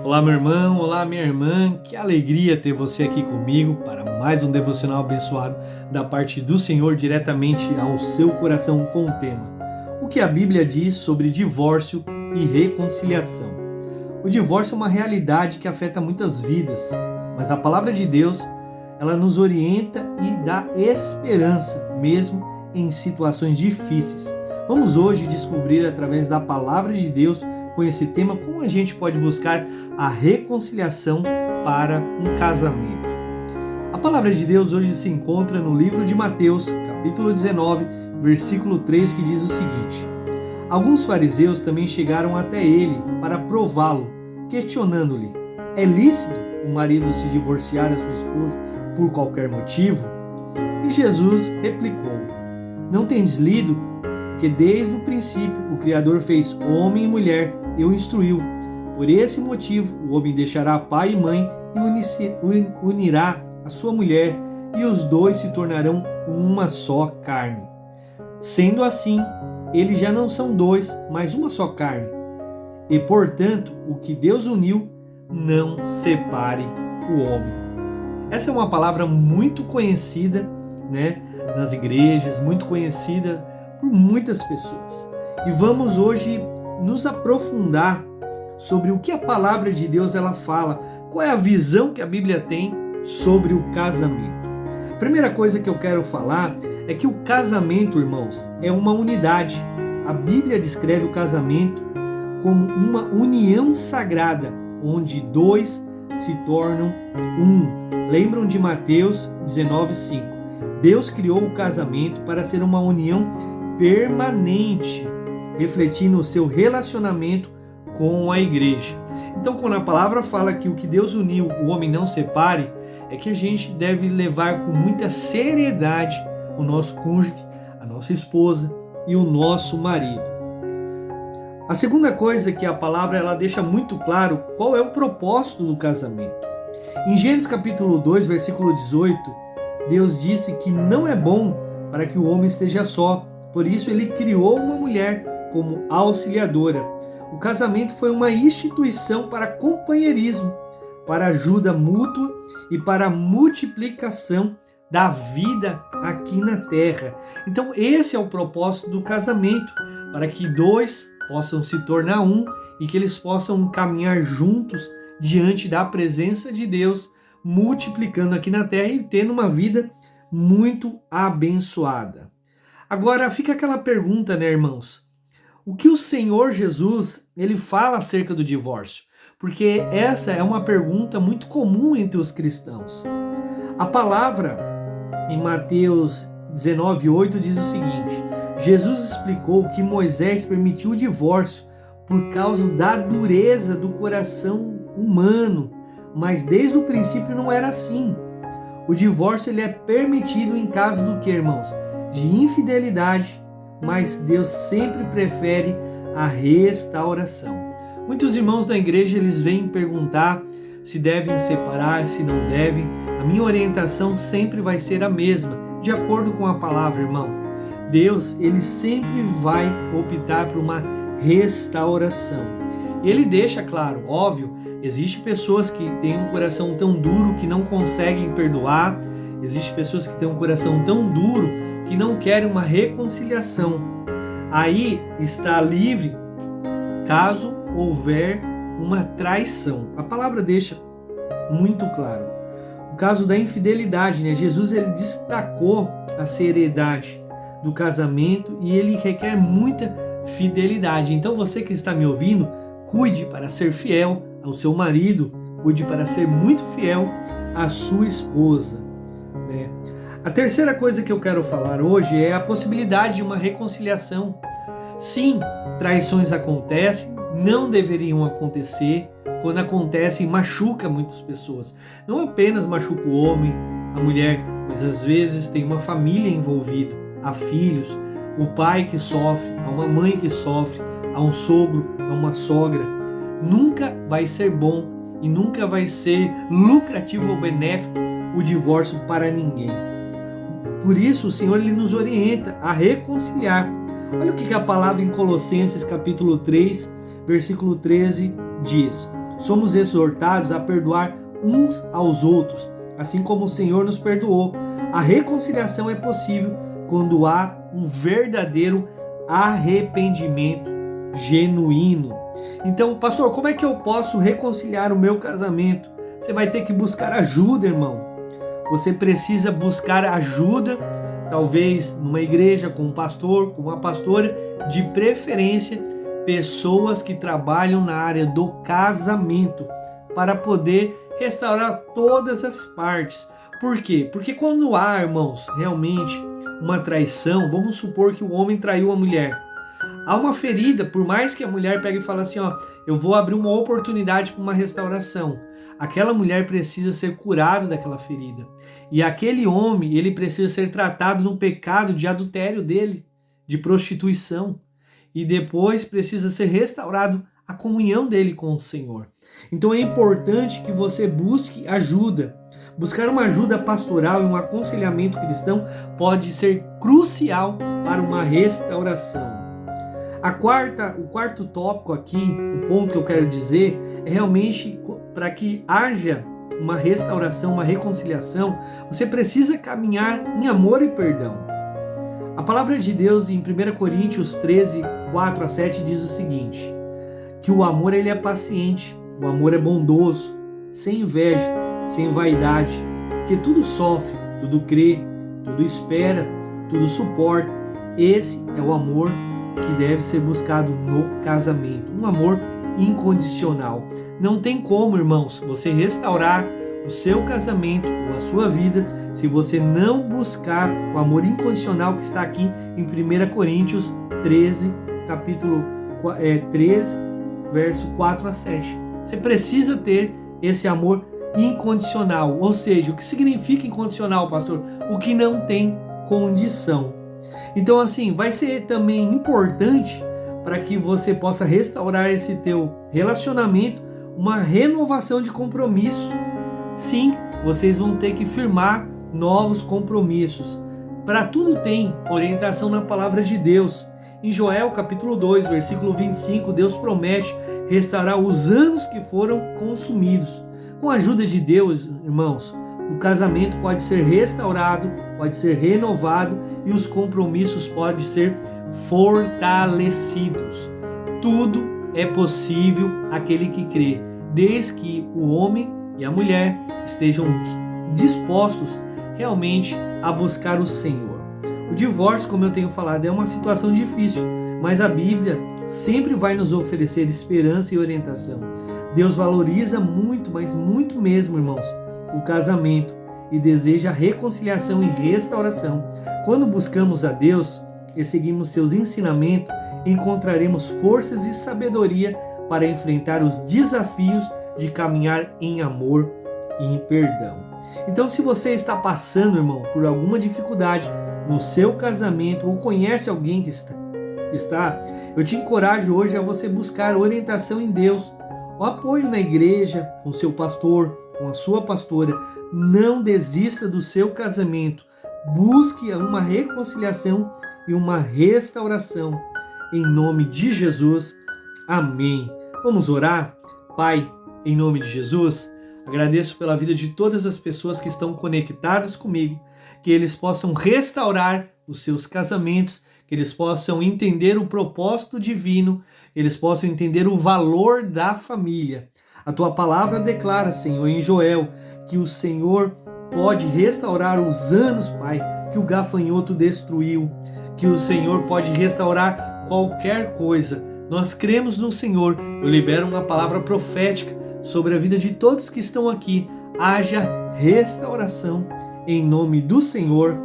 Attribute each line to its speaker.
Speaker 1: Olá, meu irmão, olá, minha irmã, que alegria ter você aqui comigo para mais um devocional abençoado da parte do Senhor diretamente ao seu coração com o tema: o que a Bíblia diz sobre divórcio e reconciliação. O divórcio é uma realidade que afeta muitas vidas, mas a palavra de Deus, ela nos orienta e dá esperança, mesmo em situações difíceis. Vamos hoje descobrir através da palavra de Deus, com esse tema, como a gente pode buscar a reconciliação para um casamento. A palavra de Deus hoje se encontra no livro de Mateus, capítulo 19, versículo 3, que diz o seguinte: alguns fariseus também chegaram até ele para prová-lo, questionando-lhe: é lícito o marido se divorciar da sua esposa por qualquer motivo? E Jesus replicou: não tens lido que desde o princípio o Criador fez homem e mulher e o instruiu? Por esse motivo o homem deixará pai e mãe e unirá a sua mulher, e os dois se tornarão uma só carne. Sendo assim, eles já não são dois, mas uma só carne. E portanto, o que Deus uniu, não separe o homem. Essa é uma palavra muito conhecida, nas igrejas, muito conhecida por muitas pessoas. E vamos hoje nos aprofundar sobre o que a palavra de Deus ela fala, qual é a visão que a Bíblia tem sobre o casamento. A primeira coisa que eu quero falar é que o casamento, irmãos, é uma unidade. A Bíblia descreve o casamento como uma união sagrada, onde dois se tornam um. Lembram de Mateus 19:5? Deus criou o casamento para ser uma união permanente, refletindo o seu relacionamento com a igreja. Então, quando a palavra fala que o que Deus uniu, o homem não separe, é que a gente deve levar com muita seriedade o nosso cônjuge, a nossa esposa e o nosso marido. A segunda coisa que a palavra ela deixa muito claro qual é o propósito do casamento. Em Gênesis capítulo 2, versículo 18, Deus disse que não é bom para que o homem esteja só, por isso ele criou uma mulher como auxiliadora. O casamento foi uma instituição para companheirismo, para ajuda mútua e para a multiplicação da vida aqui na terra. Então esse é o propósito do casamento, para que dois possam se tornar um e que eles possam caminhar juntos diante da presença de Deus, multiplicando aqui na terra e tendo uma vida muito abençoada. Agora fica aquela pergunta, irmãos? O que o Senhor Jesus, ele fala acerca do divórcio? Porque essa é uma pergunta muito comum entre os cristãos. A palavra em Mateus 19:8 diz o seguinte: Jesus explicou que Moisés permitiu o divórcio por causa da dureza do coração humano, mas desde o princípio não era assim. O divórcio ele é permitido em caso do que, irmãos? De infidelidade, mas Deus sempre prefere a restauração. Muitos irmãos da igreja eles vêm perguntar se devem separar, se não devem. A minha orientação sempre vai ser a mesma, de acordo com a palavra, irmão. Deus ele sempre vai optar por uma restauração. E ele deixa claro, óbvio, existem pessoas que têm um coração tão duro que não conseguem perdoar, existem pessoas que têm um coração tão duro que não querem uma reconciliação. Aí está livre caso houver uma traição. A palavra deixa muito claro. O caso da infidelidade, Jesus ele destacou a seriedade do casamento e ele requer muita fidelidade. Então você que está me ouvindo, cuide para ser fiel ao seu marido, cuide para ser muito fiel à sua esposa. A terceira coisa que eu quero falar hoje é a possibilidade de uma reconciliação. Sim, traições acontecem, não deveriam acontecer. Quando acontecem, machuca muitas pessoas. Não apenas machuca o homem, a mulher, mas às vezes tem uma família envolvida, há filhos, o pai que sofre, há uma mãe que sofre, há um sogro, há uma sogra. Nunca vai ser bom e nunca vai ser lucrativo ou benéfico o divórcio para ninguém. Por isso o Senhor ele nos orienta a reconciliar. Olha o que a palavra em Colossenses capítulo 3, versículo 13 diz: somos exortados a perdoar uns aos outros, assim como o Senhor nos perdoou. A reconciliação é possível quando há um verdadeiro arrependimento genuíno. Então, pastor, como é que eu posso reconciliar o meu casamento? Você vai ter que buscar ajuda, irmão. Você precisa buscar ajuda, talvez numa igreja, com um pastor, com uma pastora, de preferência, pessoas que trabalham na área do casamento, para poder restaurar todas as partes. Por quê? Porque quando há, irmãos, realmente uma traição, vamos supor que o homem traiu a mulher. Há uma ferida, por mais que a mulher pegue e fale assim, eu vou abrir uma oportunidade para uma restauração. Aquela mulher precisa ser curada daquela ferida. E aquele homem, ele precisa ser tratado no pecado de adultério dele, de prostituição. E depois precisa ser restaurado a comunhão dele com o Senhor. Então é importante que você busque ajuda. Buscar uma ajuda pastoral e um aconselhamento cristão pode ser crucial para uma restauração. O quarto tópico aqui, o ponto que eu quero dizer, é realmente para que haja uma restauração, uma reconciliação, você precisa caminhar em amor e perdão. A palavra de Deus em 1 Coríntios 13, 4 a 7 diz o seguinte, que o amor ele é paciente, o amor é bondoso, sem inveja, sem vaidade, que tudo sofre, tudo crê, tudo espera, tudo suporta. Esse é o amor que deve ser buscado no casamento, um amor incondicional. Não tem como, irmãos, você restaurar o seu casamento ou a sua vida se você não buscar o amor incondicional que está aqui em 1 Coríntios 13, capítulo 13, verso 4 a 7. Você precisa ter esse amor incondicional, ou seja, o que significa incondicional, pastor? O que não tem condição. Então, assim, vai ser também importante para que você possa restaurar esse teu relacionamento, uma renovação de compromisso. Sim, vocês vão ter que firmar novos compromissos. Para tudo tem orientação na palavra de Deus. Em Joel capítulo 2, versículo 25, Deus promete restaurar os anos que foram consumidos. Com a ajuda de Deus, irmãos, o casamento pode ser restaurado, pode ser renovado e os compromissos podem ser fortalecidos. Tudo é possível àquele que crê, desde que o homem e a mulher estejam dispostos realmente a buscar o Senhor. O divórcio, como eu tenho falado, é uma situação difícil, mas a Bíblia sempre vai nos oferecer esperança e orientação. Deus valoriza muito, mas muito mesmo, irmãos, o casamento e deseja reconciliação e restauração. Quando buscamos a Deus e seguimos seus ensinamentos, encontraremos forças e sabedoria para enfrentar os desafios de caminhar em amor e em perdão. Então, se você está passando, irmão, por alguma dificuldade no seu casamento ou conhece alguém que está, eu te encorajo hoje a você buscar orientação em Deus, o apoio na igreja, com seu pastor, com a sua pastora. Não desista do seu casamento. Busque uma reconciliação e uma restauração. Em nome de Jesus. Amém. Vamos orar? Pai, em nome de Jesus, agradeço pela vida de todas as pessoas que estão conectadas comigo, que eles possam restaurar os seus casamentos, que eles possam entender o propósito divino, eles possam entender o valor da família. A tua palavra declara, Senhor, em Joel, que o Senhor pode restaurar os anos, Pai, que o gafanhoto destruiu, que o Senhor pode restaurar qualquer coisa. Nós cremos no Senhor. Eu libero uma palavra profética sobre a vida de todos que estão aqui. Haja restauração em nome do Senhor.